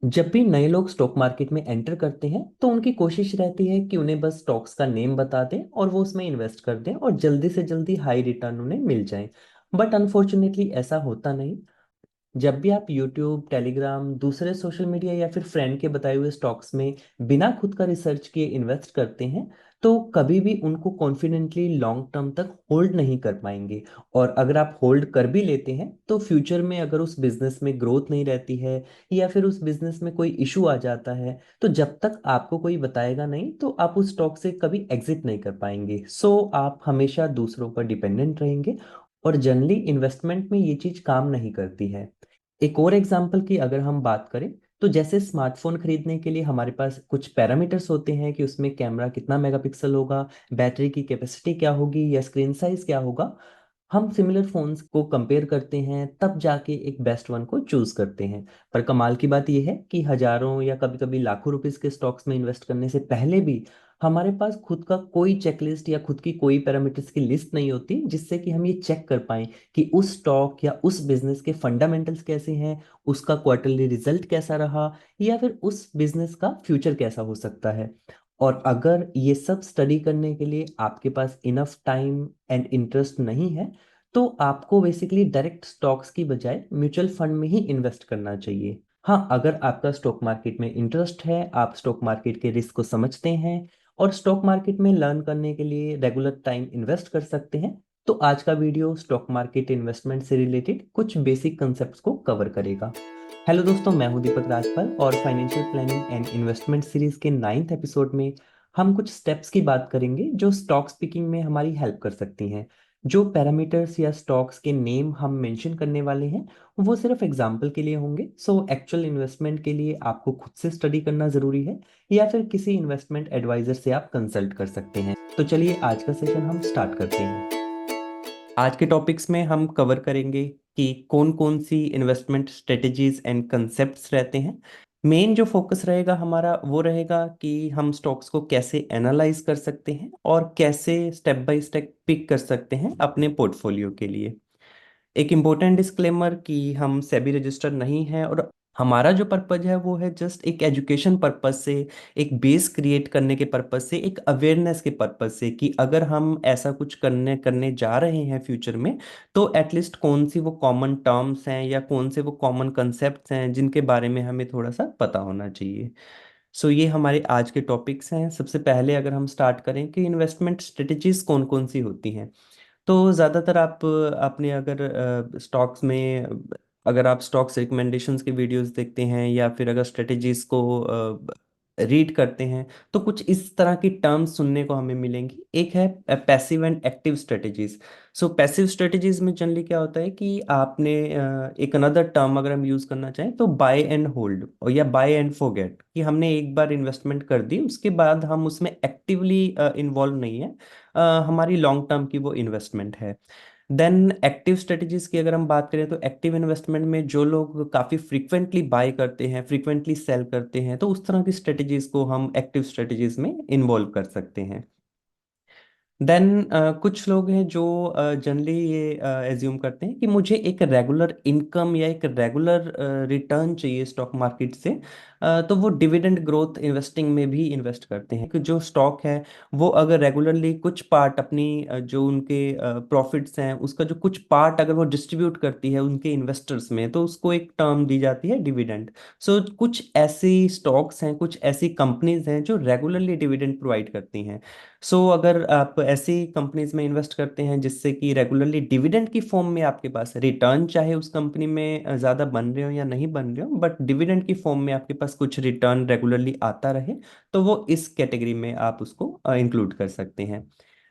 जब भी नए लोग स्टॉक मार्केट में एंटर करते हैं तो उनकी कोशिश रहती है कि उन्हें बस स्टॉक्स का नेम बता दें और वो उसमें इन्वेस्ट कर दें और जल्दी से जल्दी हाई रिटर्न उन्हें मिल जाए। बट अनफॉर्चुनेटली ऐसा होता नहीं। जब भी आप यूट्यूब, टेलीग्राम, दूसरे सोशल मीडिया या फिर फ्रेंड के बताए हुए स्टॉक्स में बिना खुद का रिसर्च किए इन्वेस्ट करते हैं तो कभी भी उनको कॉन्फिडेंटली लॉन्ग टर्म तक होल्ड नहीं कर पाएंगे। और अगर आप होल्ड कर भी लेते हैं तो फ्यूचर में अगर उस बिजनेस में ग्रोथ नहीं रहती है या फिर उस बिजनेस में कोई इशू आ जाता है तो जब तक आपको कोई बताएगा नहीं तो आप उस स्टॉक से कभी एग्जिट नहीं कर पाएंगे। सो आप हमेशा दूसरों पर डिपेंडेंट रहेंगे और जनरली इन्वेस्टमेंट में ये चीज काम नहीं करती है। एक और एग्जाम्पल की अगर हम बात करें तो जैसे स्मार्टफोन खरीदने के लिए हमारे पास कुछ पैरामीटर्स होते हैं कि उसमें कैमरा कितना मेगापिक्सल होगा, बैटरी की कैपेसिटी क्या होगी या स्क्रीन साइज क्या होगा। हम सिमिलर फोन्स को कंपेयर करते हैं तब जाके एक बेस्ट वन को चूज करते हैं। पर कमाल की बात यह है कि हजारों या कभी कभी लाखों रुपीस के स्टॉक्स में इन्वेस्ट करने से पहले भी हमारे पास खुद का कोई चेकलिस्ट या खुद की कोई पैरामीटर्स की लिस्ट नहीं होती जिससे कि हम ये चेक कर पाएं कि उस स्टॉक या उस बिजनेस के फंडामेंटल्स कैसे हैं, उसका क्वार्टरली रिजल्ट कैसा रहा या फिर उस बिजनेस का फ्यूचर कैसा हो सकता है। और अगर ये सब स्टडी करने के लिए आपके पास इनफ टाइम एंड इंटरेस्ट नहीं है तो आपको बेसिकली डायरेक्ट स्टॉक्स की बजाय म्यूचुअल फंड में ही इन्वेस्ट करना चाहिए। हाँ, अगर आपका स्टॉक मार्केट में इंटरेस्ट है, आप स्टॉक मार्केट के रिस्क को समझते हैं और स्टॉक मार्केट में लर्न करने के लिए रेगुलर टाइम इन्वेस्ट कर सकते हैं तो आज का वीडियो स्टॉक मार्केट इन्वेस्टमेंट से रिलेटेड कुछ बेसिक कंसेप्ट्स को कवर करेगा। हेलो दोस्तों, मैं हूं दीपक राजपाल और financial planning and investment series के 9th एपिसोड में हम कुछ स्टेप्स की बात करेंगे जो स्टॉक पिकिंग में हमारी हेल्प कर सकती हैं। जो पैरामीटर्स या स्टॉक्स के नेम हम मेंशन करने वाले हैं वो सिर्फ एग्जाम्पल के लिए होंगे। सो एक्चुअल इन्वेस्टमेंट के लिए आपको खुद से स्टडी करना जरूरी है या फिर किसी इन्वेस्टमेंट एडवाइजर से आप कंसल्ट कर सकते हैं। तो चलिए आज का सेशन हम स्टार्ट करते हैं। आज के टॉपिक्स में हम कवर करेंगे कि कौन कौन सी इन्वेस्टमेंट स्ट्रेटजीज एंड कंसेप्ट्स रहते हैं। मेन जो फोकस रहेगा हमारा वो रहेगा कि हम स्टॉक्स को कैसे एनालाइज कर सकते हैं और कैसे स्टेप बाय स्टेप पिक कर सकते हैं अपने पोर्टफोलियो के लिए। एक इम्पोर्टेंट डिस्क्लेमर कि हम सेबी रजिस्टर नहीं है और हमारा जो पर्पज है वो है जस्ट एक एजुकेशन पर्पज से, एक बेस क्रिएट करने के पर्पज से, एक अवेयरनेस के पर्पज से कि अगर हम ऐसा कुछ करने करने जा रहे हैं फ्यूचर में तो एटलीस्ट कौन सी वो कॉमन टर्म्स हैं या कौन से वो कॉमन कंसेप्ट्स हैं जिनके बारे में हमें थोड़ा सा पता होना चाहिए। सो ये हमारे आज के टॉपिक्स हैं। सबसे पहले अगर हम स्टार्ट करें कि इन्वेस्टमेंट स्ट्रेटजीज कौन कौन सी होती हैं तो ज़्यादातर आप आपने अगर स्टॉक्स में अगर आप स्टॉक्स रिकमेंडेशंस के वीडियोस देखते हैं या फिर अगर स्ट्रेटजीज को रीड करते हैं तो कुछ इस तरह की टर्म्स सुनने को हमें मिलेंगी। एक है passive and active strategies. So passive strategies में जनरली क्या होता है कि आपने एक अनदर टर्म अगर हम यूज़ करना चाहें तो बाय एंड होल्ड और या बाय एंड फॉरगेट, कि हमने एक बार इन्वेस्टमेंट कर दी उसके बाद हम उसमें एक्टिवली इन्वॉल्व नहीं है, हमारी लॉन्ग टर्म की वो इन्वेस्टमेंट है। देन एक्टिव स्ट्रेटजीज की अगर हम बात करें तो एक्टिव इन्वेस्टमेंट में जो लोग काफ़ी फ्रीक्वेंटली बाय करते हैं, फ्रीक्वेंटली सेल करते हैं, तो उस तरह की स्ट्रेटजीज को हम एक्टिव स्ट्रेटजीज में इन्वॉल्व कर सकते हैं। देन कुछ लोग हैं जो जनरली ये एज्यूम करते हैं कि मुझे एक रेगुलर इनकम या एक रेगुलर रिटर्न चाहिए स्टॉक मार्केट से। तो वो डिविडेंड ग्रोथ इन्वेस्टिंग में भी इन्वेस्ट करते हैं कि जो स्टॉक है वो अगर रेगुलरली कुछ पार्ट अपनी जो उनके प्रॉफिट्स हैं उसका जो कुछ पार्ट अगर वो डिस्ट्रीब्यूट करती है उनके इन्वेस्टर्स में तो उसको एक टर्म दी जाती है डिविडेंड। सो कुछ ऐसी स्टॉक्स हैं, कुछ ऐसी कंपनीज हैं जो रेगुलरली डिविडेंड प्रोवाइड करती हैं। अगर आप ऐसी कंपनीज में इन्वेस्ट करते हैं जिससे कि रेगुलरली डिविडेंड की फॉर्म में आपके पास रिटर्न, चाहे उस कंपनी में ज़्यादा बन रहे हो या नहीं बन रहे हो, बट डिविडेंड की फॉर्म में आपके पास कुछ रिटर्न रेगुलरली आता रहे, तो वो इस कैटेगरी में आप उसको इंक्लूड कर सकते हैं।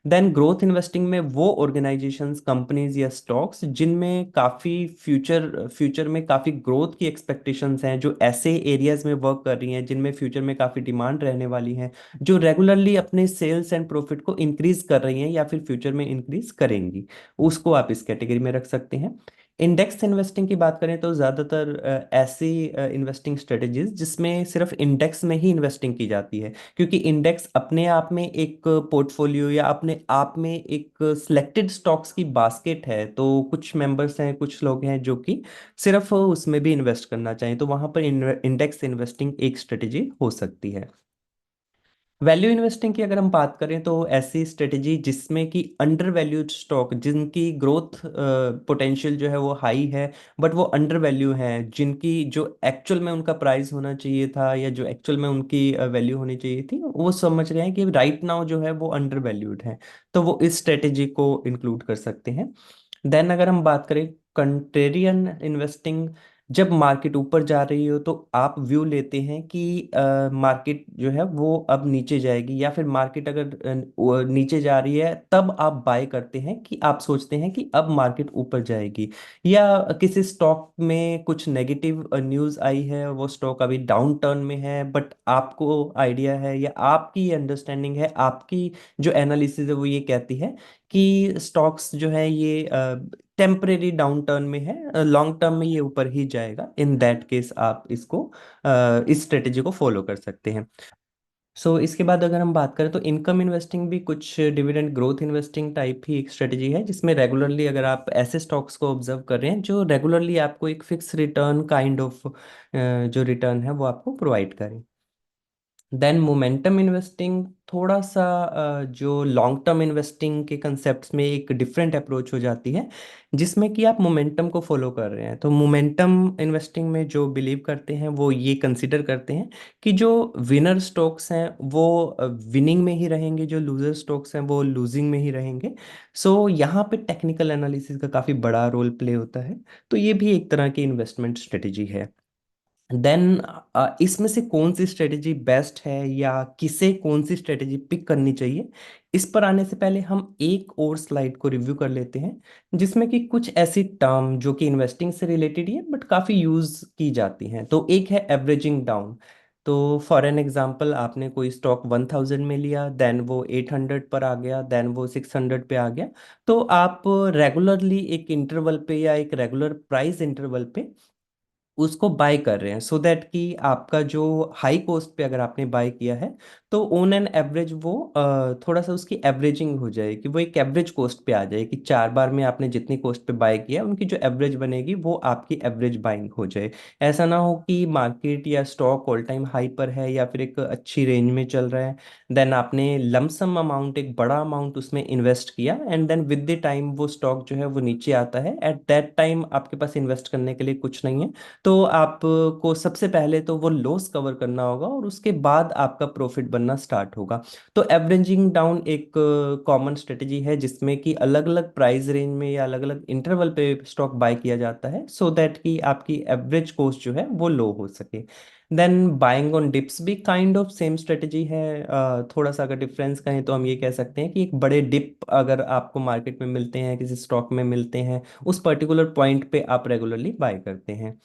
देन ग्रोथ इन्वेस्टिंग में वो ऑर्गेनाइजेशंस, कंपनीज या स्टॉक्स जिनमें काफ़ी फ्यूचर फ्यूचर में काफ़ी ग्रोथ की एक्सपेक्टेशंस हैं, जो ऐसे एरियाज में वर्क कर रही हैं जिनमें फ्यूचर में काफ़ी डिमांड रहने वाली है, जो रेगुलरली अपने सेल्स एंड प्रॉफिट को इंक्रीज कर रही हैं या फिर फ्यूचर में इंक्रीज करेंगी, उसको आप इस कैटेगरी में रख सकते हैं। इंडेक्स इन्वेस्टिंग की बात करें तो ज़्यादातर ऐसी इन्वेस्टिंग स्ट्रेटजीज जिसमें सिर्फ इंडेक्स में ही इन्वेस्टिंग की जाती है, क्योंकि इंडेक्स अपने आप में एक पोर्टफोलियो या अपने आप में एक सिलेक्टेड स्टॉक्स की बास्केट है। तो कुछ मेंबर्स हैं, कुछ लोग हैं जो कि सिर्फ उसमें भी इन्वेस्ट करना चाहें, तो वहाँ पर इंडेक्स इन्वेस्टिंग एक स्ट्रेटजी हो सकती है। वैल्यू इन्वेस्टिंग की अगर हम बात करें तो ऐसी स्ट्रेटजी जिसमें कि अंडर वैल्यूड स्टॉक जिनकी ग्रोथ पोटेंशियल जो है वो हाई है, बट वो अंडर वैल्यू हैं, जिनकी जो एक्चुअल में उनका प्राइस होना चाहिए था या जो एक्चुअल में उनकी वैल्यू होनी चाहिए थी, वो समझ रहे हैं कि राइट नाउ जो है वो अंडर वैल्यूड है, तो वो इस स्ट्रेटजी को इंक्लूड कर सकते हैं। देन अगर हम बात करें कंट्रेरियन इन्वेस्टिंग, जब मार्केट ऊपर जा रही हो तो आप व्यू लेते हैं कि मार्केट जो है वो अब नीचे जाएगी, या फिर मार्केट अगर वो नीचे जा रही है तब आप बाय करते हैं कि आप सोचते हैं कि अब मार्केट ऊपर जाएगी, या किसी स्टॉक में कुछ नेगेटिव न्यूज़ आई है और वो स्टॉक अभी डाउन टर्न में है, बट आपको आइडिया है या आपकी अंडरस्टैंडिंग है, आपकी जो एनालिसिस है वो ये कहती है कि स्टॉक्स जो है ये टेम्परेरी डाउन टर्न में है, लॉन्ग टर्म में ये ऊपर ही जाएगा। इन दैट केस आप इसको इस स्ट्रेटेजी को फॉलो कर सकते हैं। इसके बाद अगर हम बात करें तो इनकम इन्वेस्टिंग भी कुछ डिविडेंड ग्रोथ इन्वेस्टिंग टाइप ही एक स्ट्रेटेजी है, जिसमें रेगुलरली अगर आप ऐसे स्टॉक्स को ऑब्जर्व कर रहे हैं जो रेगुलरली आपको एक फिक्स रिटर्न काइंड ऑफ जो रिटर्न है वो आपको प्रोवाइड करें। देन मोमेंटम इन्वेस्टिंग थोड़ा सा जो लॉन्ग टर्म इन्वेस्टिंग के कंसेप्ट्स में एक डिफरेंट अप्रोच हो जाती है, जिसमें कि आप मोमेंटम को फॉलो कर रहे हैं। तो मोमेंटम इन्वेस्टिंग में जो बिलीव करते हैं वो ये कंसिडर करते हैं कि जो विनर स्टॉक्स हैं वो विनिंग में ही रहेंगे, जो लूजर स्टॉक्स हैं वो लूजिंग में ही रहेंगे। यहाँ पे टेक्निकल एनालिसिस का काफ़ी बड़ा रोल प्ले होता है। तो ये भी एक तरह की इन्वेस्टमेंट स्ट्रेटेजी है। देन इसमें से कौन सी स्ट्रेटेजी बेस्ट है या किसे कौन सी स्ट्रेटेजी पिक करनी चाहिए, इस पर आने से पहले हम एक और स्लाइड को रिव्यू कर लेते हैं, जिसमें कि कुछ ऐसी टर्म जो कि इन्वेस्टिंग से रिलेटेड ही है बट काफ़ी यूज की जाती हैं। तो एक है एवरेजिंग डाउन। तो फॉर एन एग्जांपल, आपने कोई स्टॉक 1000 में लिया, देन वो 800 पर आ गया, देन वो 600 पे आ गया। तो आप रेगुलरली एक इंटरवल पे या एक रेगुलर प्राइस इंटरवल पे उसको बाय कर रहे हैं, सो दैट कि आपका जो हाई कॉस्ट पे अगर आपने बाय किया है तो ऑन एन एवरेज वो थोड़ा सा उसकी एवरेजिंग हो जाए, कि वो एक एवरेज कॉस्ट पे आ जाए, कि 4 बार में आपने जितनी कॉस्ट पे बाय किया उनकी जो एवरेज बनेगी वो आपकी एवरेज बाइंग हो जाए। ऐसा ना हो कि मार्केट या स्टॉक ऑल टाइम हाई पर है या फिर एक अच्छी रेंज में चल रहा है, देन आपने लमसम अमाउंट, एक बड़ा अमाउंट उसमें इन्वेस्ट किया, and then with the time वो स्टॉक जो है वो नीचे आता है, एट दैट टाइम आपके पास इन्वेस्ट करने के लिए कुछ नहीं है। तो आपको सबसे पहले तो वो लॉस कवर करना होगा और उसके बाद आपका प्रॉफिट बनना स्टार्ट होगा। तो एवरेजिंग डाउन एक कॉमन स्ट्रेटजी है जिसमें कि अलग अलग प्राइस रेंज में या अलग अलग इंटरवल पे स्टॉक बाय किया जाता है, सो दैट कि आपकी एवरेज कॉस्ट जो है वो लो हो सके। देन बाइंग ऑन डिप्स भी काइंड ऑफ सेम स्ट्रेटजी है। थोड़ा सा अगर डिफरेंस कहें तो हम ये कह सकते हैं कि एक बड़े डिप अगर आपको मार्केट में मिलते हैं, किसी स्टॉक में मिलते हैं, उस पर्टिकुलर पॉइंट पे आप रेगुलरली बाय करते हैं।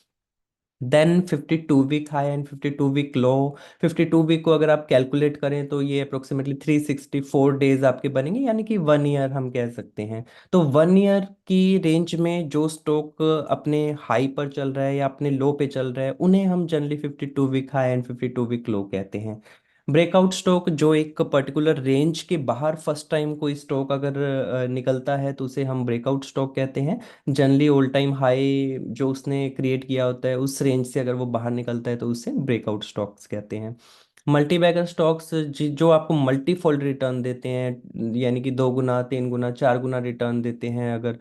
Then 52 week high and 52 week low. 52 week को अगर आप कैलकुलेट करें तो ये अप्रोक्सीमेटली 364 डेज आपके बनेंगे, यानी कि 1 ईयर हम कह सकते हैं। तो 1 ईयर की रेंज में जो स्टॉक अपने हाई पर चल रहा है या अपने लो पे चल रहा है उन्हें हम generally 52 week high and 52 week low कहते हैं। ब्रेकआउट स्टॉक जो एक पर्टिकुलर रेंज के बाहर फर्स्ट टाइम कोई स्टॉक अगर निकलता है तो उसे हम ब्रेकआउट स्टॉक कहते हैं। जनरली ऑल टाइम हाई जो उसने क्रिएट किया होता है उस रेंज से अगर वो बाहर निकलता है तो उसे ब्रेकआउट स्टॉक्स कहते हैं। मल्टी बैगर स्टॉक्स जो आपको मल्टीफोल्ड रिटर्न देते हैं, यानी कि 2 गुना, 3 गुना, 4 गुना रिटर्न देते हैं, अगर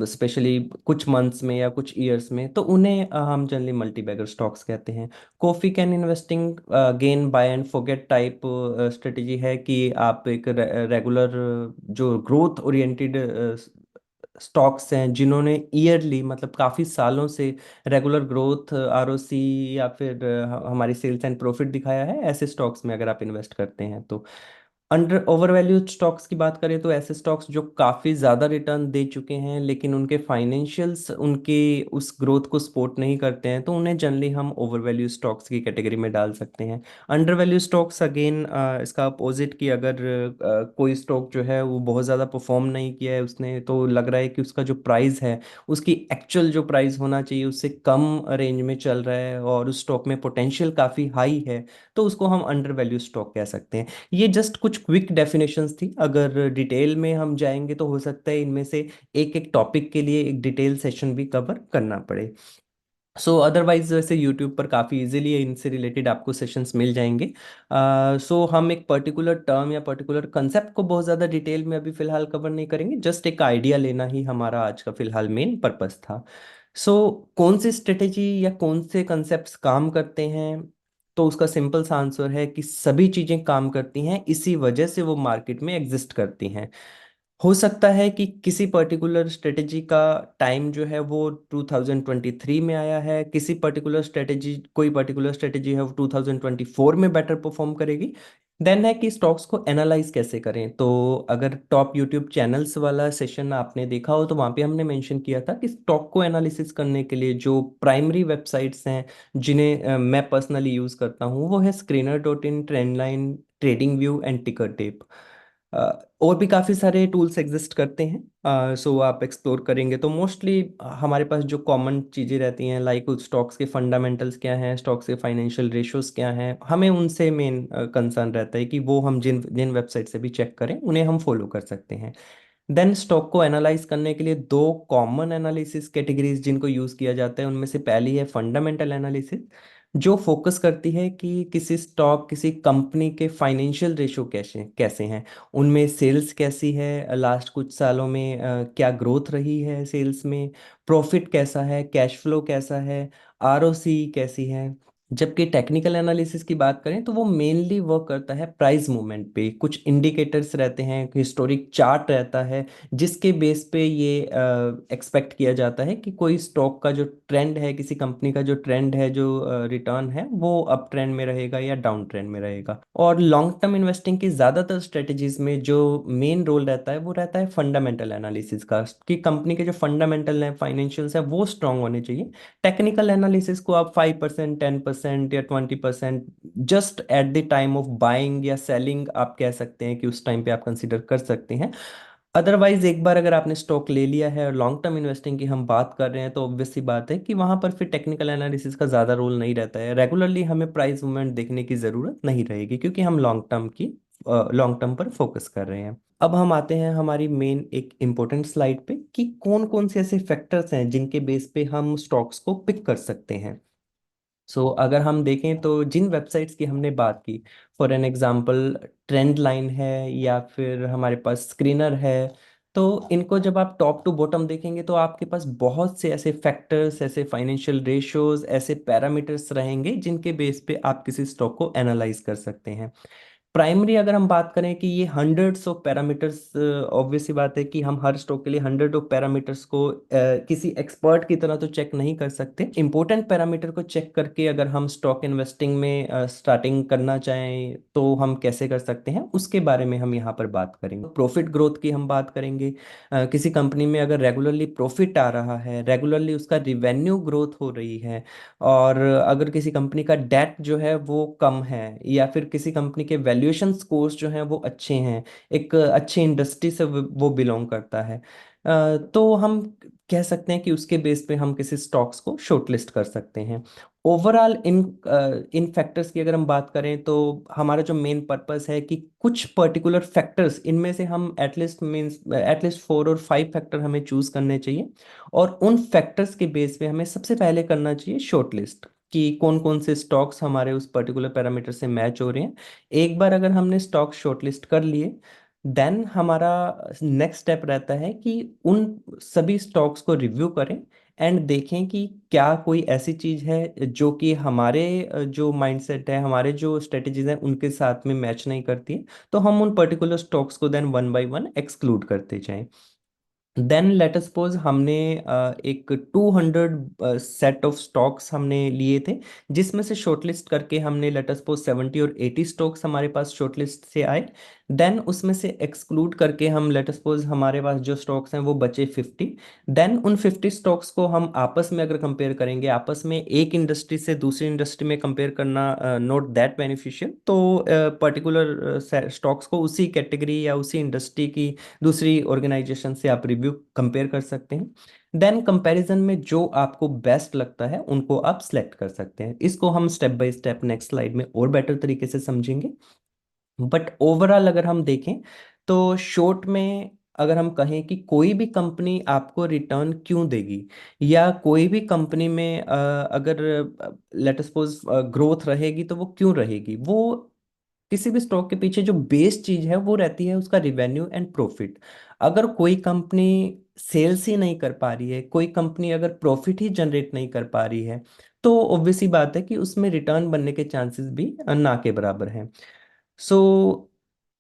स्पेशली कुछ मंथ्स में या कुछ ईयर्स में, तो उन्हें हम जनरली मल्टी बैगर स्टॉक्स कहते हैं। Coffee can investing gain by and forget type strategy है, कि आप एक रेगुलर जो ग्रोथ ओरिएंटेड स्टॉक्स हैं जिन्होंने ईयरली मतलब काफ़ी सालों से रेगुलर ग्रोथ, आरओसी या फिर हमारी सेल्स एंड प्रॉफिट दिखाया है, ऐसे स्टॉक्स में अगर आप इन्वेस्ट करते हैं तो। अंडर ओवरवैल्यूड स्टॉक्स की बात करें तो ऐसे स्टॉक्स जो काफ़ी ज़्यादा रिटर्न दे चुके हैं लेकिन उनके फाइनेंशियल्स उनके उस ग्रोथ को सपोर्ट नहीं करते हैं, तो उन्हें जनरली हम ओवरवैल्यू स्टॉक्स की कैटेगरी में डाल सकते हैं। अंडर वैल्यू स्टॉक्स अगेन इसका अपोजिट कि अगर कोई स्टॉक जो है वो बहुत ज़्यादा परफॉर्म नहीं किया है उसने, तो लग रहा है कि उसका जो प्राइस है उसकी एक्चुअल जो प्राइस होना चाहिए उससे कम रेंज में चल रहा है और उस स्टॉक में पोटेंशियल काफ़ी हाई है, तो उसको हम अंडर वैल्यू स्टॉक कह सकते हैं। ये जस्ट कुछ क्विक डेफिनेशंस थी, अगर डिटेल में हम जाएंगे तो हो सकता है इनमें से एक एक टॉपिक के लिए एक डिटेल सेशन भी कवर करना पड़े। सो अदरवाइज वैसे यूट्यूब पर काफ़ी इजीली इनसे रिलेटेड आपको सेशंस मिल जाएंगे। सो हम एक पर्टिकुलर टर्म या पर्टिकुलर कंसेप्ट को बहुत ज़्यादा डिटेल में अभी फिलहाल कवर नहीं करेंगे, जस्ट एक आइडिया लेना ही हमारा आज का फिलहाल मेन पर्पस था। सो कौन सी स्ट्रेटेजी या कौन से कंसेप्ट्स काम करते हैं, तो उसका सिंपल सा आंसर है कि सभी चीज़ें काम करती हैं, इसी वजह से वो मार्केट में एग्जिस्ट करती हैं। हो सकता है कि किसी पर्टिकुलर स्ट्रेटेजी का टाइम जो है वो 2023 में आया है, किसी पर्टिकुलर स्ट्रेटेजी कोई पर्टिकुलर स्ट्रेटेजी है वो 2024 में बेटर परफॉर्म करेगी। देन है कि स्टॉक्स को एनालाइज कैसे करें। तो अगर टॉप यूट्यूब चैनल्स वाला सेशन आपने देखा हो तो वहाँ पे हमने मेंशन किया था कि स्टॉक को एनालिसिस करने के लिए जो प्राइमरी वेबसाइट्स हैं जिन्हें मैं पर्सनली यूज़ करता हूँ वो है screener dot in, trendline, trading view and ticker tape. और भी काफ़ी सारे टूल्स एग्जिस्ट करते हैं, सो आप एक्सप्लोर करेंगे तो मोस्टली हमारे पास जो कॉमन चीज़ें रहती हैं लाइक उस स्टॉक्स के फंडामेंटल्स क्या हैं, स्टॉक्स के फाइनेंशियल रेशियोज क्या हैं, हमें उनसे मेन कंसर्न रहता है कि वो हम जिन जिन वेबसाइट से भी चेक करें उन्हें हम फॉलो कर सकते हैं। देन स्टॉक को एनालाइज करने के लिए दो कॉमन एनालिसिस कैटेगरीज जिनको यूज़ किया जाता है, उनमें से पहली है फंडामेंटल एनालिसिस, जो फोकस करती है कि किसी स्टॉक किसी कंपनी के फाइनेंशियल रेशो कैसे कैसे हैं, उनमें सेल्स कैसी है, लास्ट कुछ सालों में क्या ग्रोथ रही है सेल्स में, प्रॉफिट कैसा है, कैश फ्लो कैसा है, आरओसी कैसी है। जबकि टेक्निकल एनालिसिस की बात करें तो वो मेनली वर्क करता है प्राइस मूवमेंट पे, कुछ इंडिकेटर्स रहते हैं, हिस्टोरिक चार्ट रहता है जिसके बेस पे ये एक्सपेक्ट किया जाता है कि कोई स्टॉक का जो ट्रेंड है, किसी कंपनी का जो ट्रेंड है, जो रिटर्न है वो अप ट्रेंड में रहेगा या डाउन ट्रेंड में रहेगा। और लॉन्ग टर्म इन्वेस्टिंग की ज़्यादातर स्ट्रेटजीज में जो मेन रोल रहता है वो रहता है फंडामेंटल एनालिसिस का, कि कंपनी के जो फंडामेंटल है, फाइनेंशियल्स है वो स्ट्रांग होने चाहिए। टेक्निकल एनालिसिस को आप 5%, 10% या 20% just at the time of buying या सेलिंग आप कह सकते हैं कि उस टाइम पे आप कंसिडर कर सकते हैं। अदरवाइज एक बार अगर आपने स्टॉक ले लिया है और लॉन्ग टर्म इन्वेस्टिंग की हम बात कर रहे हैं तो ऑब्वियस सी बात है कि वहां पर फिर टेक्निकल एनालिसिस का ज़्यादा रोल नहीं रहता है, रेगुलरली हमें प्राइस मूवमेंट देखने की ज़रूरत नहीं रहेगी क्योंकि हम लॉन्ग टर्म पर फोकस कर रहे हैं। अब हम आते हैं हमारी मेन एक इम्पोर्टेंट स्लाइड पे कि कौन कौन से ऐसे फैक्टर्स हैं जिनके बेस पे हम स्टॉक्स को पिक कर सकते हैं। सो अगर हम देखें तो जिन वेबसाइट्स की हमने बात की, for an example trend line है या फिर हमारे पास स्क्रीनर है, तो इनको जब आप टॉप टू बॉटम देखेंगे तो आपके पास बहुत से ऐसे फैक्टर्स, ऐसे फाइनेंशियल रेशियोज, ऐसे पैरामीटर्स रहेंगे जिनके बेस पे आप किसी स्टॉक को एनालाइज कर सकते हैं। प्राइमरी अगर हम बात करें कि ये हंड्रेड्स ऑफ पैरामीटर्स, ऑब्वियस सी बात है कि हम हर स्टॉक के लिए हंड्रेड ऑफ पैरामीटर्स को किसी एक्सपर्ट की तरह तो चेक नहीं कर सकते। इंपॉर्टेंट पैरामीटर को चेक करके अगर हम स्टॉक इन्वेस्टिंग में स्टार्टिंग करना चाहें तो हम कैसे कर सकते हैं उसके बारे में हम यहाँ पर बात करेंगे। प्रॉफिट ग्रोथ की हम बात करेंगे। किसी कंपनी में अगर रेगुलरली प्रॉफिट आ रहा है, रेगुलरली उसका रिवेन्यू ग्रोथ हो रही है, और अगर किसी कंपनी का डेट जो है वो कम है, या फिर किसी कंपनी के वैल्यूएशन स्कोर्स जो हैं वो अच्छे हैं, एक अच्छी इंडस्ट्री से वो बिलोंग करता है, तो हम कह सकते हैं कि उसके बेस पे हम किसी स्टॉक्स को शॉर्टलिस्ट कर सकते हैं। ओवरऑल इन फैक्टर्स की अगर हम बात करें तो हमारा जो मेन पर्पस है कि कुछ पर्टिकुलर फैक्टर्स, इनमें से हम एटलीस्ट 4 और 5 फैक्टर हमें चूज करने चाहिए, और उन फैक्टर्स के बेस पे हमें सबसे पहले करना चाहिए शॉर्टलिस्ट कि कौन कौन से स्टॉक्स हमारे उस पर्टिकुलर पैरामीटर से मैच हो रहे हैं। एक बार अगर हमने स्टॉक शॉर्टलिस्ट कर लिए, देन हमारा नेक्स्ट स्टेप रहता है कि उन सभी स्टॉक्स को रिव्यू करें एंड देखें कि क्या कोई ऐसी चीज़ है जो कि हमारे जो माइंडसेट है, हमारे जो स्ट्रेटजीज हैं उनके साथ में मैच नहीं करती है, तो हम उन पर्टिकुलर स्टॉक्स को then one by one exclude करते जाएं। देन लेट अस सपोज हमने एक 200 सेट ऑफ स्टॉक्स हमने लिए थे, जिसमें से शॉर्टलिस्ट करके हमने लेट अस सपोज 70 और 80 स्टॉक्स हमारे पास शॉर्टलिस्ट से आए। देन उसमें से एक्सक्लूड करके हम लेट सपोज हमारे पास जो स्टॉक्स हैं वो बचे 50। देन उन 50 स्टॉक्स को हम आपस में अगर कंपेयर करेंगे, आपस में एक इंडस्ट्री से दूसरी इंडस्ट्री में कंपेयर करना नॉट दैट बेनिफिशियल, तो पर्टिकुलर स्टॉक्स को उसी कैटेगरी या उसी इंडस्ट्री की दूसरी ऑर्गेनाइजेशन से आप रिव्यू कंपेयर कर सकते हैं। देन कंपैरिजन में जो आपको बेस्ट लगता है उनको आप सेलेक्ट कर सकते हैं। इसको हम step by step next slide में और बेटर तरीके से समझेंगे। बट ओवरऑल अगर हम देखें तो शॉर्ट में अगर हम कहें कि कोई भी कंपनी आपको रिटर्न क्यों देगी, या कोई भी कंपनी में अगर लेट सपोज ग्रोथ रहेगी तो वो क्यों रहेगी, वो किसी भी स्टॉक के पीछे जो बेस चीज है वो रहती है उसका रिवेन्यू एंड प्रॉफिट। अगर कोई कंपनी सेल्स ही नहीं कर पा रही है, कोई कंपनी अगर प्रॉफिट ही जनरेट नहीं कर पा रही है, तो ऑब्वियस सी बात है कि उसमें रिटर्न बनने के चांसेस भी ना के बराबर हैं। सो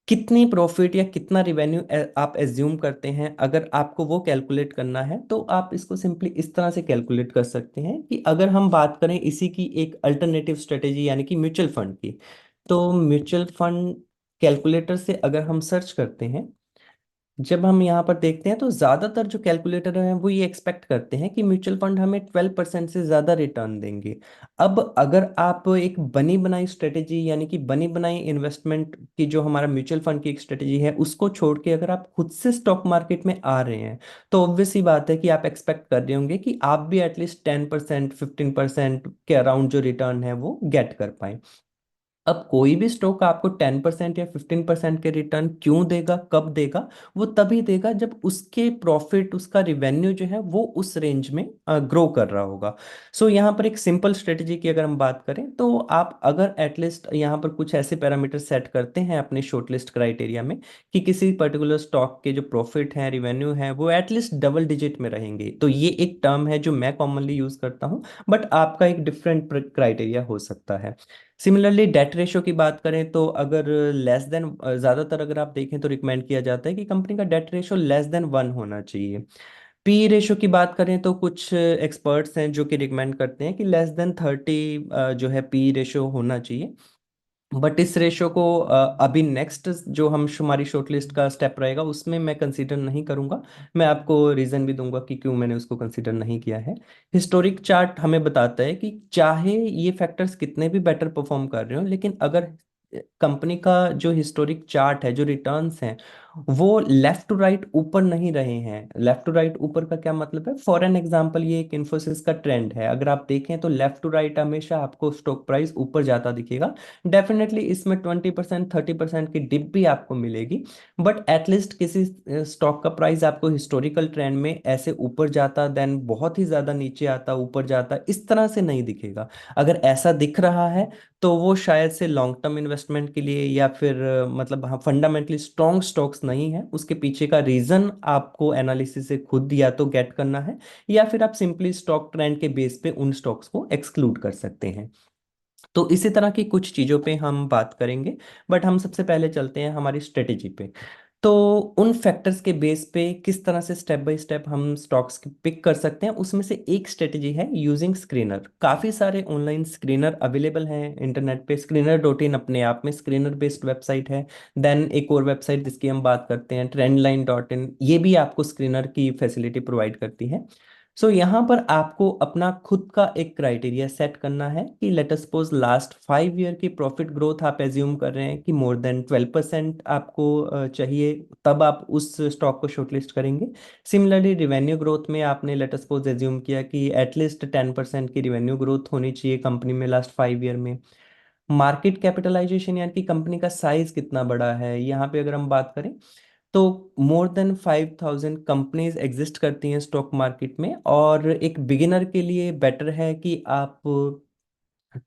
कितनी प्रॉफिट या कितना रिवेन्यू आप एज्यूम करते हैं, अगर आपको वो कैलकुलेट करना है तो आप इसको सिंपली इस तरह से कैलकुलेट कर सकते हैं कि अगर हम बात करें इसी की एक अल्टरनेटिव स्ट्रेटेजी यानी कि म्यूचुअल फंड की, तो म्यूचुअल फंड कैलकुलेटर से अगर हम सर्च करते हैं, जब हम यहाँ पर देखते हैं तो ज्यादातर जो कैलकुलेटर हैं वो ये एक्सपेक्ट करते हैं कि म्यूचुअल फंड हमें 12% से ज्यादा रिटर्न देंगे। अब अगर आप एक बनी बनाई स्ट्रेटेजी यानी कि बनी बनाई इन्वेस्टमेंट की जो हमारा म्यूचुअल फंड की एक स्ट्रेटेजी है उसको छोड़ के अगर आप खुद से स्टॉक मार्केट में आ रहे हैं, तो ऑब्वियस सी बात है कि आप एक्सपेक्ट कर रहे होंगे कि आप भी एटलीस्ट 10% 15% के अराउंड जो रिटर्न है वो गेट कर पाए। अब कोई भी स्टॉक आपको 10% या 15% के रिटर्न क्यों देगा, कब देगा? वो तभी देगा जब उसके प्रॉफिट, उसका रिवेन्यू जो है वो उस रेंज में ग्रो कर रहा होगा। सो यहाँ पर एक सिंपल स्ट्रेटेजी की अगर हम बात करें तो आप अगर एटलीस्ट यहाँ पर कुछ ऐसे पैरामीटर सेट करते हैं अपने शॉर्टलिस्ट क्राइटेरिया में कि किसी पर्टिकुलर स्टॉक के जो प्रॉफिट है, रिवेन्यू है, वो एटलीस्ट डबल डिजिट में रहेंगे, तो ये एक टर्म है जो मैं कॉमनली यूज करता हूँ, बट आपका एक डिफरेंट क्राइटेरिया हो सकता है। सिमिलरली डेट रेशो की बात करें तो अगर लेस देन, ज़्यादातर अगर आप देखें तो रिकमेंड किया जाता है कि कंपनी का डेट रेशो लेस देन 1 होना चाहिए। पी रेशो की बात करें तो कुछ एक्सपर्ट्स हैं जो कि रिकमेंड करते हैं कि लेस देन 30 जो है पी रेशो होना चाहिए। बट इस रेशो को अभी नेक्स्ट जो हम हमारी शॉर्टलिस्ट का स्टेप रहेगा उसमें मैं कंसीडर नहीं करूंगा। मैं आपको रीजन भी दूंगा कि क्यों मैंने उसको कंसीडर नहीं किया है। हिस्टोरिक चार्ट हमें बताता है कि चाहे ये फैक्टर्स कितने भी बेटर परफॉर्म कर रहे हो, लेकिन अगर कंपनी का जो हिस्टोरिक चार्ट है, जो रिटर्न्स हैं, वो लेफ्ट टू राइट ऊपर नहीं रहे हैं। लेफ्ट टू राइट ऊपर का क्या मतलब है? फॉर एन एग्जांपल, ये एक इन्फोसिस का ट्रेंड है, अगर आप देखें तो लेफ्ट टू राइट हमेशा आपको स्टॉक प्राइस ऊपर जाता दिखेगा। डेफिनेटली इसमें 20% 30% की डिप भी आपको मिलेगी, बट एटलीस्ट किसी स्टॉक का प्राइस आपको हिस्टोरिकल ट्रेंड में ऐसे ऊपर जाता, देन बहुत ही ज्यादा नीचे आता, ऊपर जाता, इस तरह से नहीं दिखेगा। अगर ऐसा दिख रहा है तो वो शायद से लॉन्ग टर्म इन्वेस्टमेंट के लिए या फिर मतलब हाँ फंडामेंटली स्ट्रॉन्ग स्टॉक्स नहीं है, उसके पीछे का रीजन आपको एनालिसिस से खुद या तो गेट करना है, या फिर आप सिंपली स्टॉक ट्रेंड के बेस पे उन स्टॉक्स को एक्सक्लूड कर सकते हैं। तो इसी तरह की कुछ चीज़ों पे हम बात करेंगे, बट हम सबसे पहले चलते हैं हमारी स्ट्रेटेजी पे। तो उन फैक्टर्स के बेस पे किस तरह से स्टेप बाय स्टेप हम स्टॉक्स पिक कर सकते हैं, उसमें से एक स्ट्रेटेजी है यूजिंग स्क्रीनर। काफ़ी सारे ऑनलाइन स्क्रीनर अवेलेबल हैं इंटरनेट पे। स्क्रीनर डॉट इन अपने आप में स्क्रीनर बेस्ड वेबसाइट है। देन एक और वेबसाइट जिसकी हम बात करते हैं ट्रेंडलाइन डॉट इन, ये भी आपको स्क्रीनर की फैसिलिटी प्रोवाइड करती है। सो यहाँ पर आपको अपना खुद का एक क्राइटेरिया सेट करना है कि let us suppose last 5 year की प्रॉफिट ग्रोथ आप एज्यूम कर रहे हैं कि मोर देन 12% आपको चाहिए, तब आप उस स्टॉक को शॉर्टलिस्ट करेंगे। सिमिलरली रिवेन्यू ग्रोथ में आपने लेट अस सपोज एज्यूम किया कि एटलीस्ट 10% की रिवेन्यू ग्रोथ होनी चाहिए कंपनी में लास्ट 5 ईयर में। मार्केट कैपिटलाइजेशन यानी कि कंपनी का साइज कितना बड़ा है, यहाँ पे अगर हम बात करें तो मोर देन 5,000 कंपनीज एग्जिस्ट करती हैं स्टॉक मार्केट में, और एक बिगिनर के लिए बेटर है कि आप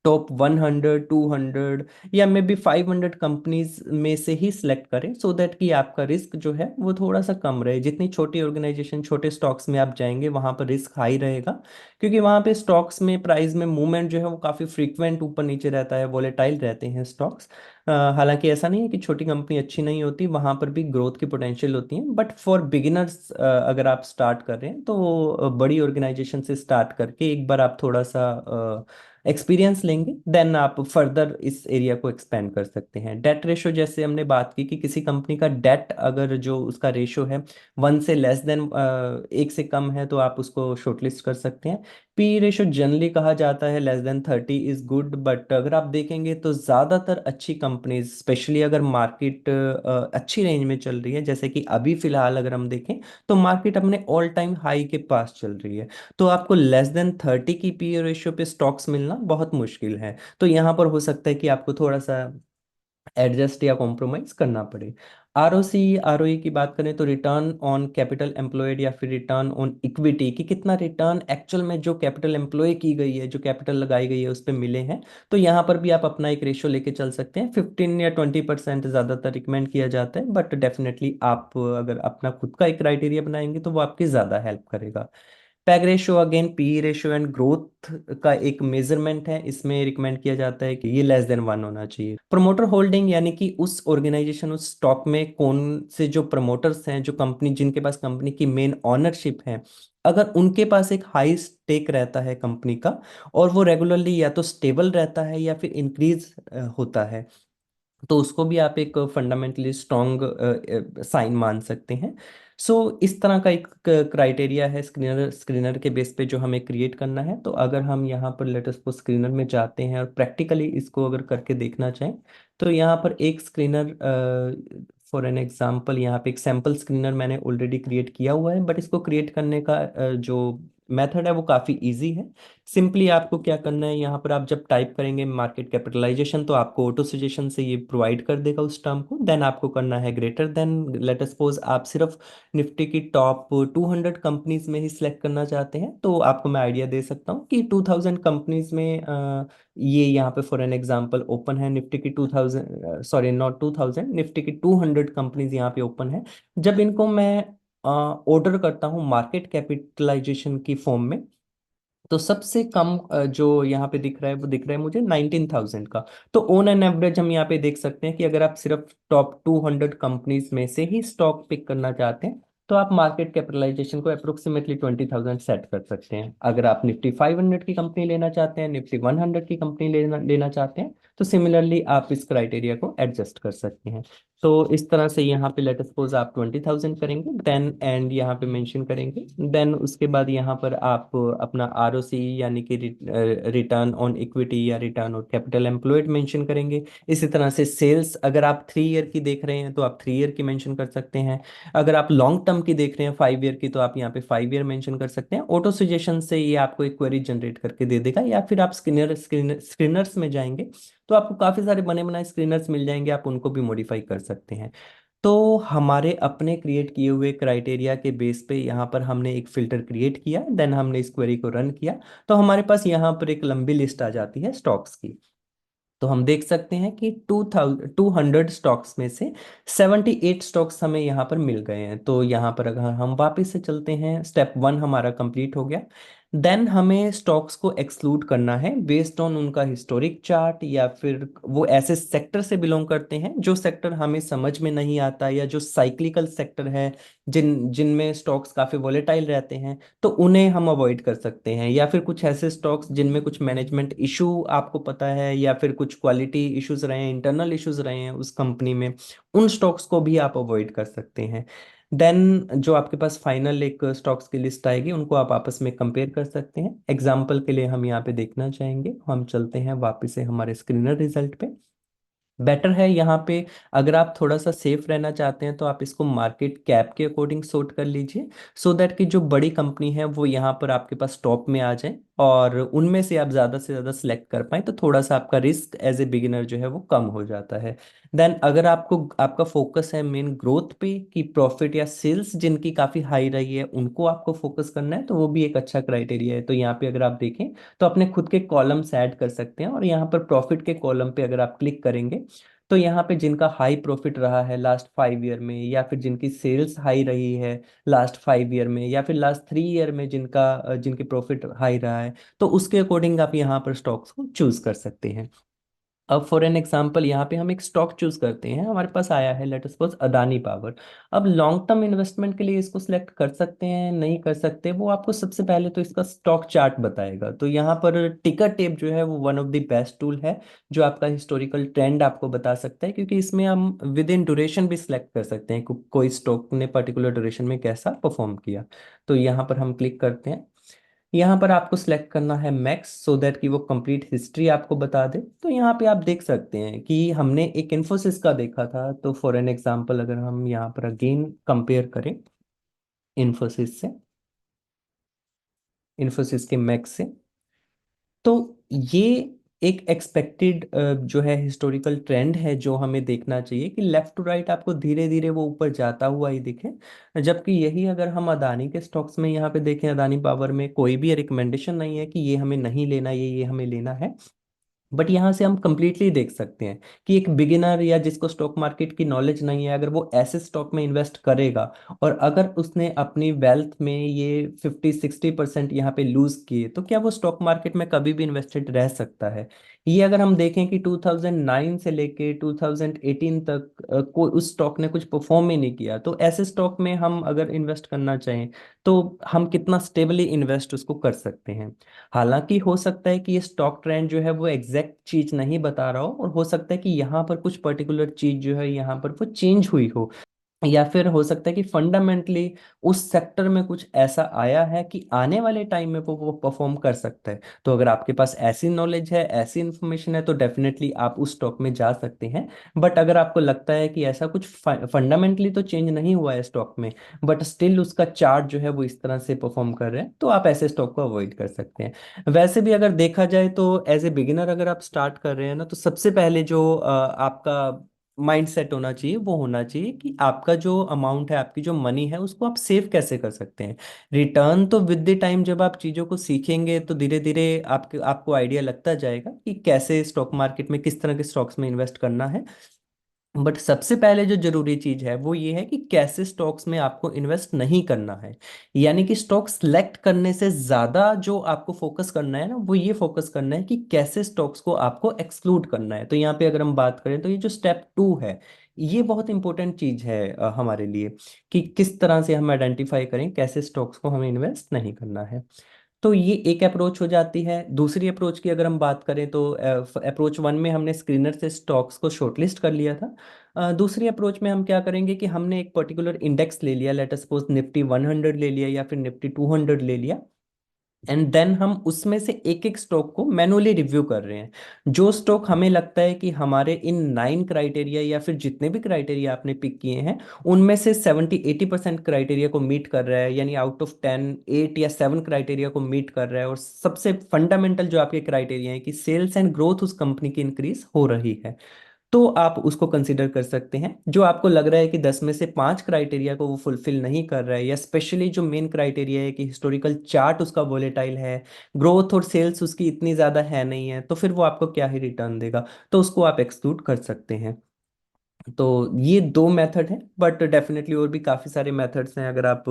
टॉप 100 200 या मे बी 500 कंपनीज में से ही सिलेक्ट करें, सो दैट कि आपका रिस्क जो है वो थोड़ा सा कम रहे। जितनी छोटी ऑर्गेनाइजेशन, छोटे स्टॉक्स में आप जाएंगे वहां पर रिस्क हाई रहेगा, क्योंकि वहां पे स्टॉक्स में प्राइस में मूवमेंट जो है वो काफ़ी फ्रीक्वेंट ऊपर नीचे रहता है, वोलेटाइल रहते हैं स्टॉक्स। हालांकि ऐसा नहीं है कि छोटी कंपनी अच्छी नहीं होती, वहां पर भी ग्रोथ की पोटेंशियल होती है, बट फॉर बिगिनर्स अगर आप स्टार्ट कर रहे हैं तो बड़ी ऑर्गेनाइजेशन से स्टार्ट करके एक बार आप थोड़ा सा एक्सपीरियंस लेंगे, देन आप फर्दर इस एरिया को एक्सपेंड कर सकते हैं। डेट रेशो जैसे हमने बात की कि किसी कंपनी का डेट अगर जो उसका रेशो है 1 से लेस देन 1 से कम है तो आप उसको शॉर्टलिस्ट कर सकते हैं। पी रेशो जनरली कहा जाता है less than 30 is good, but अगर आप देखेंगे तो ज़्यादातर अच्छी कंपनीज, स्पेशली अगर मार्केट अच्छी रेंज में चल रही है, जैसे कि अभी फिलहाल अगर हम देखें तो मार्केट अपने ऑल टाइम हाई के पास चल रही है, तो आपको लेस देन 30 की पी रेशियो पे स्टॉक्स मिलना बहुत मुश्किल है। तो यहाँ पर हो सकता है कि आपको थोड़ा सा एडजस्ट या कॉम्प्रोमाइज करना पड़े। आरओसी आरओई की बात करें तो रिटर्न ऑन कैपिटल एम्प्लॉयड या फिर रिटर्न ऑन इक्विटी, कि कितना रिटर्न एक्चुअल में जो कैपिटल एम्प्लॉय की गई है, जो कैपिटल लगाई गई है उस पर मिले हैं। तो यहाँ पर भी आप अपना एक रेशियो लेके चल सकते हैं। 15 या 20% ज़्यादातर रिकमेंड किया जाता है, बट डेफिनेटली आप अगर अपना खुद का एक क्राइटेरिया बनाएंगे तो वो आपकी ज़्यादा हेल्प करेगा। Peg ratio again P ratio and growth का एक मेजरमेंट है, इसमें रिकमेंड किया जाता है कि ये लेस देन 1 होना चाहिए। प्रमोटर होल्डिंग यानी कि उस ऑर्गेनाइजेशन, उस स्टॉक में कौन से जो प्रमोटर्स हैं, जो कंपनी जिनके पास कंपनी की मेन ऑनरशिप है, अगर उनके पास एक हाई स्टेक रहता है कंपनी का और वो रेगुलरली या तो स्टेबल रहता है या फिर इंक्रीज होता है, तो उसको भी आप एक फंडामेंटली स्ट्रॉन्ग साइन मान सकते हैं। सो इस तरह का एक क्राइटेरिया है स्क्रीनर स्क्रीनर के बेस पे जो हमें क्रिएट करना है। तो अगर हम यहाँ पर लेटेस्ट को स्क्रीनर में जाते हैं और प्रैक्टिकली इसको अगर करके देखना चाहें, तो यहाँ पर एक स्क्रीनर, फॉर एन एग्जांपल यहाँ पे एक सैम्पल स्क्रीनर मैंने ऑलरेडी क्रिएट किया हुआ है, बट इसको क्रिएट करने का जो मेथड है वो काफ़ी इजी है। सिंपली आपको क्या करना है, यहाँ पर आप जब टाइप करेंगे मार्केट कैपिटलाइजेशन तो आपको ऑटो सजेशन से ये प्रोवाइड कर देगा उस टर्म को। देन आपको करना है greater than, let us suppose आप सिर्फ निफ्टी की टॉप 200 कंपनीज में ही सिलेक्ट करना चाहते हैं, तो आपको मैं आइडिया दे सकता हूँ कि 2000 कंपनीज में ये यहाँ पे फॉर एन एग्जांपल ओपन है। निफ्टी की 2000, सॉरी नॉट 2000, निफ्टी की 200 कंपनीज यहाँ पे ओपन है। जब इनको मैं ऑर्डर करता हूँ मार्केट कैपिटलाइजेशन की फॉर्म में, तो सबसे कम जो यहाँ पे दिख रहा है वो दिख रहा है मुझे 19,000 का। तो ऑन एन एवरेज हम यहाँ पे देख सकते हैं कि अगर आप सिर्फ टॉप 200 कंपनीज में से ही स्टॉक पिक करना चाहते हैं तो आप मार्केट कैपिटलाइजेशन को अप्रोक्सीमेटली 20,000 सेट कर सकते हैं। अगर आप निफ्टी 500 की कंपनी लेना चाहते हैं, निफ्टी 100 की कंपनी लेना लेना चाहते हैं, तो सिमिलरली आप इस क्राइटेरिया को एडजस्ट कर सकते हैं। तो इस तरह से यहाँ पे लेट सपोज आप 20,000 करेंगे, देन एंड यहाँ पे मेंशन करेंगे, देन उसके बाद यहाँ पर आप अपना आरओसी यानी कि रिटर्न ऑन इक्विटी या return on capital employed mention करेंगे। इसी तरह से सेल्स अगर आप 3 ईयर की देख रहे हैं तो आप 3 ईयर की मेंशन कर सकते हैं। अगर आप लॉन्ग टर्म की देख रहे हैं 5 ईयर की, तो आप यहाँ पे 5 ईयर मेंशन कर सकते हैं। ऑटो सजेशन से ये आपको एक क्वेरी जनरेट करके दे देगा, या फिर आप स्क्रीनर्स में जाएंगे तो आपको काफी सारे बने बनाए स्क्रीनर्स मिल जाएंगे, आप उनको भी मॉडिफाई कर सकते हैं। तो हमारे अपने क्रिएट किए हुए क्राइटेरिया के बेस पे यहाँ पर हमने एक फिल्टर क्रिएट किया, देन हमने इस क्वेरी को रन किया, तो हमारे पास यहाँ पर एक लंबी लिस्ट आ जाती है स्टॉक्स की। तो हम देख सकते हैं कि 200 स्टॉक्स में से 78 स्टॉक्स हमें यहाँ पर मिल गए हैं। तो यहाँ पर अगर हम वापस से चलते हैं, स्टेप 1 हमारा कंप्लीट हो गया। देन हमें स्टॉक्स को एक्सक्लूड करना है बेस्ड ऑन उनका हिस्टोरिक चार्ट, या फिर वो ऐसे सेक्टर से बिलोंग करते हैं जो सेक्टर हमें समझ में नहीं आता, या जो साइक्लिकल सेक्टर है, जिनमें स्टॉक्स काफ़ी वॉलेटाइल रहते हैं, तो उन्हें हम अवॉइड कर सकते हैं। या फिर कुछ ऐसे स्टॉक्स जिनमें कुछ मैनेजमेंट इशू आपको पता है, या फिर कुछ क्वालिटी इश्यूज रहे हैं, इंटरनल इश्यूज रहे हैं उस कंपनी में, उन स्टॉक्स को भी आप अवॉइड कर सकते हैं। देन जो आपके पास फाइनल एक स्टॉक्स की लिस्ट आएगी उनको आप आपस में कंपेयर कर सकते हैं। एग्जाम्पल के लिए हम यहाँ पे देखना चाहेंगे, हम चलते हैं वापस से हमारे स्क्रीनर रिजल्ट पे। बेटर है यहाँ पे, अगर आप थोड़ा सा सेफ रहना चाहते हैं तो आप इसको मार्केट कैप के अकॉर्डिंग सोर्ट कर लीजिए, सो दैट कि जो बड़ी कंपनी है वो यहाँ पर आपके पास टॉप में आ जाए और उनमें से आप ज़्यादा से ज़्यादा सिलेक्ट कर पाएं, तो थोड़ा सा आपका रिस्क एज ए बिगिनर जो है वो कम हो जाता है। देन अगर आपको आपका फोकस है मेन ग्रोथ पे, कि प्रॉफिट या सेल्स जिनकी काफ़ी हाई रही है उनको आपको फोकस करना है, तो वो भी एक अच्छा क्राइटेरिया है। तो यहाँ पे अगर आप देखें तो अपने खुद के कॉलम्स ऐड कर सकते हैं, और यहाँ पर प्रॉफिट के कॉलम पे अगर आप क्लिक करेंगे तो यहाँ पे जिनका हाई प्रॉफिट रहा है लास्ट 5 ईयर में, या फिर जिनकी सेल्स हाई रही है लास्ट 5 ईयर में, या फिर लास्ट 3 ईयर में जिनकी प्रॉफिट हाई रहा है, तो उसके अकॉर्डिंग आप यहाँ पर स्टॉक्स को चूज कर सकते हैं। अब फॉर एन एग्जांपल यहाँ पे हम एक स्टॉक चूज करते हैं, हमारे पास आया है लेट सपोज अदानी पावर। अब लॉन्ग टर्म इन्वेस्टमेंट के लिए इसको सिलेक्ट कर सकते हैं नहीं कर सकते, वो आपको सबसे पहले तो इसका स्टॉक चार्ट बताएगा। तो यहाँ पर टिकर टेप जो है वो one of the best tool है, जो आपका हिस्टोरिकल ट्रेंड आपको बता सकता है, क्योंकि इसमें हम विद इन ड्यूरेशन भी सिलेक्ट कर सकते हैं कोई स्टॉक ने पर्टिकुलर ड्यूरेशन में कैसा परफॉर्म किया। तो यहाँ पर हम क्लिक करते हैं। यहाँ पर आपको सिलेक्ट करना है मैक्स, सो दैट कि वो कंप्लीट हिस्ट्री आपको बता दे। तो यहाँ पे आप देख सकते हैं कि हमने एक इन्फोसिस का देखा था, तो फॉर एन एग्जांपल अगर हम यहाँ पर अगेन कंपेयर करें इन्फोसिस से, इन्फोसिस के मैक्स से, तो ये एक एक्सपेक्टेड जो है हिस्टोरिकल ट्रेंड है जो हमें देखना चाहिए कि लेफ्ट टू राइट आपको धीरे धीरे वो ऊपर जाता हुआ ही दिखे। जबकि यही अगर हम अदानी के स्टॉक्स में यहाँ पे देखें, अदानी पावर में कोई भी रिकमेंडेशन नहीं है कि ये हमें नहीं लेना, ये हमें लेना है। बट यहाँ से हम कंप्लीटली देख सकते हैं कि एक बिगिनर या जिसको स्टॉक मार्केट की नॉलेज नहीं है, अगर वो ऐसे स्टॉक में इन्वेस्ट करेगा और अगर उसने अपनी वेल्थ में ये 50-60% यहाँ पे लूज किए, तो क्या वो स्टॉक मार्केट में कभी भी इन्वेस्टेड रह सकता है? ये अगर हम देखें कि 2009 से लेके 2018 तक कोई उस स्टॉक ने कुछ परफॉर्म ही नहीं किया, तो ऐसे स्टॉक में हम अगर इन्वेस्ट करना चाहें तो हम कितना स्टेबली इन्वेस्ट उसको कर सकते हैं। हालांकि हो सकता है कि ये स्टॉक ट्रेंड जो है वो एग्जैक्ट चीज नहीं बता रहा हो, और हो सकता है कि यहाँ पर कुछ पर्टिकुलर चीज जो है यहाँ पर वो चेंज हुई हो, या फिर हो सकता है कि फंडामेंटली उस सेक्टर में कुछ ऐसा आया है कि आने वाले टाइम में वो परफॉर्म कर सकता है। तो अगर आपके पास ऐसी नॉलेज है, ऐसी इंफॉर्मेशन है, तो डेफिनेटली आप उस स्टॉक में जा सकते हैं। बट अगर आपको लगता है कि ऐसा कुछ फंडामेंटली तो चेंज नहीं हुआ है स्टॉक में, बट स्टिल उसका चार्ट जो है वो इस तरह से परफॉर्म कर रहे हैं, तो आप ऐसे स्टॉक को अवॉइड कर सकते हैं। वैसे भी अगर देखा जाए तो एज ए बिगिनर अगर आप स्टार्ट कर रहे हैं ना, तो सबसे पहले जो आपका माइंड सेट होना चाहिए वो होना चाहिए कि आपका जो अमाउंट है, आपकी जो मनी है, उसको आप सेव कैसे कर सकते हैं। रिटर्न तो विद द टाइम जब आप चीज़ों को सीखेंगे तो धीरे धीरे आपको आइडिया लगता जाएगा कि कैसे स्टॉक मार्केट में किस तरह के स्टॉक्स में इन्वेस्ट करना है। बट सबसे पहले जो जरूरी चीज है वो ये है कि कैसे स्टॉक्स में आपको इन्वेस्ट नहीं करना है। यानी कि स्टॉक सिलेक्ट करने से ज्यादा जो आपको फोकस करना है ना, वो ये फोकस करना है कि कैसे स्टॉक्स को आपको एक्सक्लूड करना है। तो यहाँ पे अगर हम बात करें तो ये जो स्टेप 2 है, ये बहुत इंपॉर्टेंट चीज है हमारे लिए, कि किस तरह से हम आइडेंटिफाई करें कैसे स्टॉक्स को हमें इन्वेस्ट नहीं करना है। तो ये एक अप्रोच हो जाती है। दूसरी अप्रोच की अगर हम बात करें तो अप्रोच 1 में हमने स्क्रीनर से स्टॉक्स को शॉर्टलिस्ट कर लिया था। दूसरी अप्रोच में हम क्या करेंगे कि हमने एक पर्टिकुलर इंडेक्स ले लिया, लेट अस सपोज निफ्टी 100 ले लिया या फिर निफ्टी 200 ले लिया, एंड देन हम उसमें से एक एक स्टॉक को मैनुअली रिव्यू कर रहे हैं। जो स्टॉक हमें लगता है कि हमारे इन 9 क्राइटेरिया या फिर जितने भी क्राइटेरिया आपने पिक किए हैं, उनमें से 70-80% क्राइटेरिया को मीट कर रहा है, यानी आउट ऑफ 10 8 या 7 क्राइटेरिया को मीट कर रहा है, और सबसे फंडामेंटल जो आपके क्राइटेरिया है कि सेल्स एंड ग्रोथ उस कंपनी की इंक्रीज हो रही है, तो आप उसको कंसिडर कर सकते हैं। जो आपको लग रहा है कि 10 में से 5 क्राइटेरिया को वो फुलफिल नहीं कर रहा है, या स्पेशली जो मेन क्राइटेरिया है कि हिस्टोरिकल चार्ट उसका वोलेटाइल है, ग्रोथ और सेल्स उसकी इतनी ज़्यादा है नहीं है, तो फिर वो आपको क्या ही रिटर्न देगा, तो उसको आप एक्सक्लूड कर सकते हैं। तो ये दो मेथड है, बट डेफिनेटली और भी काफ़ी सारे मेथड्स हैं। अगर आप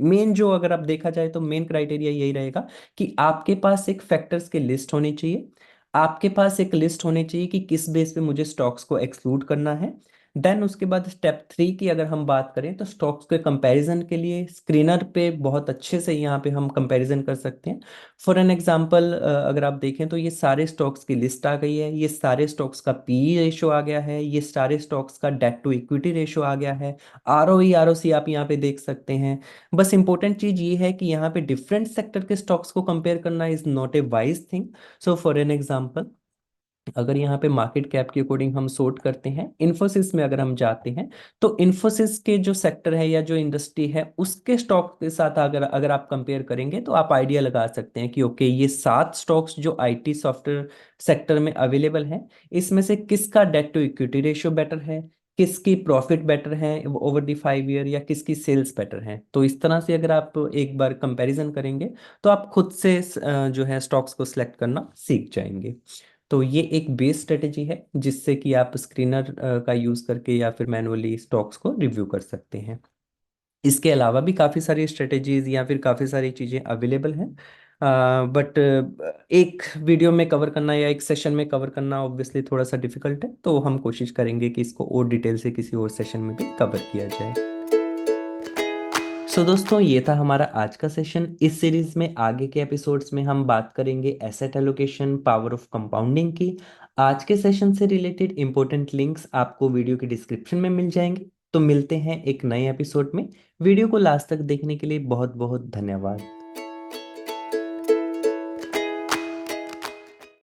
मेन जो अगर आप देखा जाए तो मेन क्राइटेरिया यही रहेगा कि आपके पास एक फैक्टर्स की लिस्ट होनी चाहिए, आपके पास एक लिस्ट होनी चाहिए कि किस बेस पे मुझे स्टॉक्स को एक्सक्लूड करना है। देन उसके बाद स्टेप 3 की अगर हम बात करें तो स्टॉक्स के कंपैरिजन के लिए स्क्रीनर पे बहुत अच्छे से यहाँ पे हम कंपैरिजन कर सकते हैं। फॉर एन एग्जांपल अगर आप देखें तो ये सारे स्टॉक्स की लिस्ट आ गई है, ये सारे स्टॉक्स का पी रेशो आ गया है, ये सारे स्टॉक्स का डेट टू इक्विटी रेशो आ गया है, आरओई आरओसी आप यहाँ पे देख सकते हैं। बस इंपॉर्टेंट चीज ये है कि यहाँ पे डिफरेंट सेक्टर के स्टॉक्स को कंपेयर करना is not a wise thing. So for an example अगर यहाँ पे मार्केट कैप के अकॉर्डिंग हम सोर्ट करते हैं, इन्फोसिस में अगर हम जाते हैं, तो इन्फोसिस के जो सेक्टर है या जो इंडस्ट्री है उसके स्टॉक के साथ अगर अगर आप कंपेयर करेंगे तो आप आइडिया लगा सकते हैं कि ओके ये 7 स्टॉक्स जो आईटी सॉफ्टवेयर सेक्टर में अवेलेबल हैं, इसमें से किसका debt to equity ratio better है, किसकी प्रॉफिट बेटर है ओवर द 5 ईयर, या किसकी सेल्स बेटर है। तो इस तरह से अगर आप एक बार कंपैरिजन करेंगे तो आप खुद से जो है स्टॉक्स को सिलेक्ट करना सीख जाएंगे। तो ये एक बेस स्ट्रेटेजी है जिससे कि आप स्क्रीनर का यूज करके या फिर मैनुअली स्टॉक्स को रिव्यू कर सकते हैं। इसके अलावा भी काफ़ी सारी स्ट्रेटेजीज या फिर काफ़ी सारी चीज़ें अवेलेबल हैं। बट एक वीडियो में कवर करना या एक सेशन में कवर करना ऑब्वियसली थोड़ा सा डिफिकल्ट है, तो हम कोशिश करेंगे कि इसको और डिटेल से किसी और सेशन में भी कवर किया जाए। सो दोस्तों, ये था हमारा आज का सेशन। इस सीरीज में आगे के एपिसोड्स में हम बात करेंगे asset allocation, power of compounding की। आज के सेशन से रिलेटेड इंपॉर्टेंट लिंक्स आपको वीडियो के डिस्क्रिप्शन में मिल जाएंगे। तो मिलते हैं एक नए एपिसोड में। वीडियो को लास्ट तक देखने के लिए बहुत बहुत धन्यवाद।